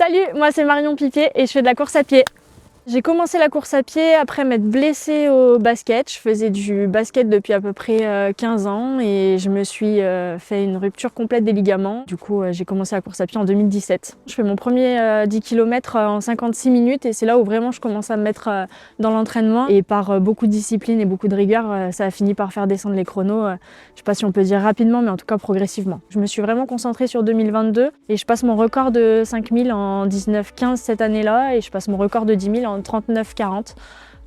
Salut, moi c'est Marion Pipier et je fais de la course à pied. J'ai commencé la course à pied après m'être blessée au basket. Je faisais du basket depuis à peu près 15 ans et je me suis fait une rupture complète des ligaments. Du coup, j'ai commencé la course à pied en 2017. Je fais mon premier 10 km en 56 minutes et c'est là où vraiment je commence à me mettre dans l'entraînement. Et par beaucoup de discipline et beaucoup de rigueur, ça a fini par faire descendre les chronos. Je sais pas si on peut dire rapidement, mais en tout cas progressivement. Je me suis vraiment concentrée sur 2022 et je passe mon record de 5000 en 19-15 cette année-là et je passe mon record de 10 000 en 39-40.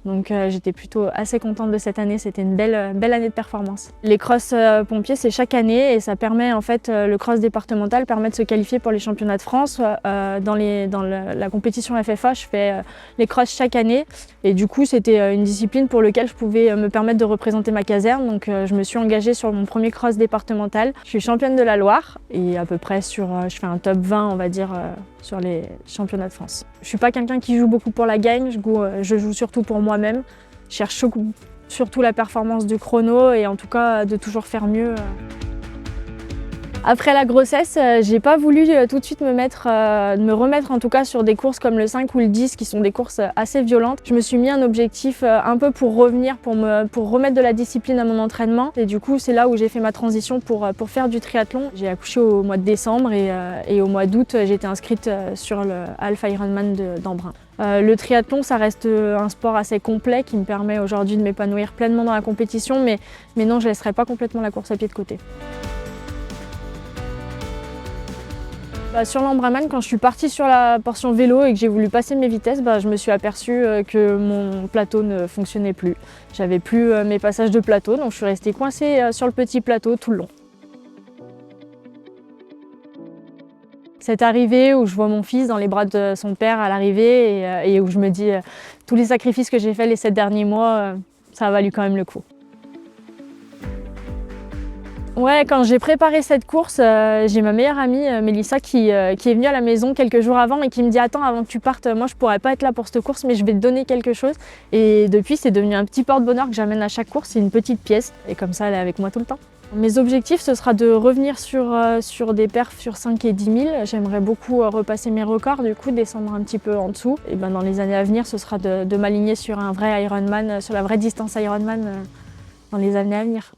Donc j'étais plutôt assez contente de cette année, c'était une belle année de performance. Les crosses pompiers c'est chaque année et ça permet en fait, le cross départemental permet de se qualifier pour les championnats de France. Dans la compétition FFA, je fais les crosses chaque année et du coup c'était une discipline pour laquelle je pouvais me permettre de représenter ma caserne. Donc je me suis engagée sur mon premier cross départemental. Je suis championne de la Loire et à peu près je fais un top 20 on va dire sur les championnats de France. Je suis pas quelqu'un qui joue beaucoup pour la gagne, je joue surtout pour moi-même. Je cherche surtout la performance du chrono et en tout cas de toujours faire mieux. Après la grossesse, j'ai pas voulu tout de suite me remettre en tout cas sur des courses comme le 5 ou le 10 qui sont des courses assez violentes. Je me suis mis un objectif un peu pour revenir, pour remettre de la discipline à mon entraînement et du coup c'est là où j'ai fait ma transition pour faire du triathlon. J'ai accouché au mois de décembre et au mois d'août j'ai été inscrite sur le Half Ironman d'Embrun. Le triathlon, ça reste un sport assez complet qui me permet aujourd'hui de m'épanouir pleinement dans la compétition, mais non, je ne laisserai pas complètement la course à pied de côté. Sur l'Embrunman, quand je suis partie sur la portion vélo et que j'ai voulu passer mes vitesses, je me suis aperçue que mon plateau ne fonctionnait plus. J'avais plus mes passages de plateau, donc je suis restée coincée sur le petit plateau tout le long. Cette arrivée où je vois mon fils dans les bras de son père à l'arrivée et où je me dis tous les sacrifices que j'ai faits les 7 derniers mois, ça a valu quand même le coup. Ouais, quand j'ai préparé cette course, j'ai ma meilleure amie Mélissa qui est venue à la maison quelques jours avant et qui me dit « Attends, avant que tu partes, moi je pourrais pas être là pour cette course, mais je vais te donner quelque chose ». Et depuis, c'est devenu un petit porte-bonheur que j'amène à chaque course, c'est une petite pièce et comme ça, elle est avec moi tout le temps. Mes objectifs, ce sera de revenir sur des perfs sur 5 et 10 000. J'aimerais beaucoup repasser mes records, du coup descendre un petit peu en dessous. Et dans les années à venir, ce sera de m'aligner sur un vrai Ironman, sur la vraie distance Ironman dans les années à venir.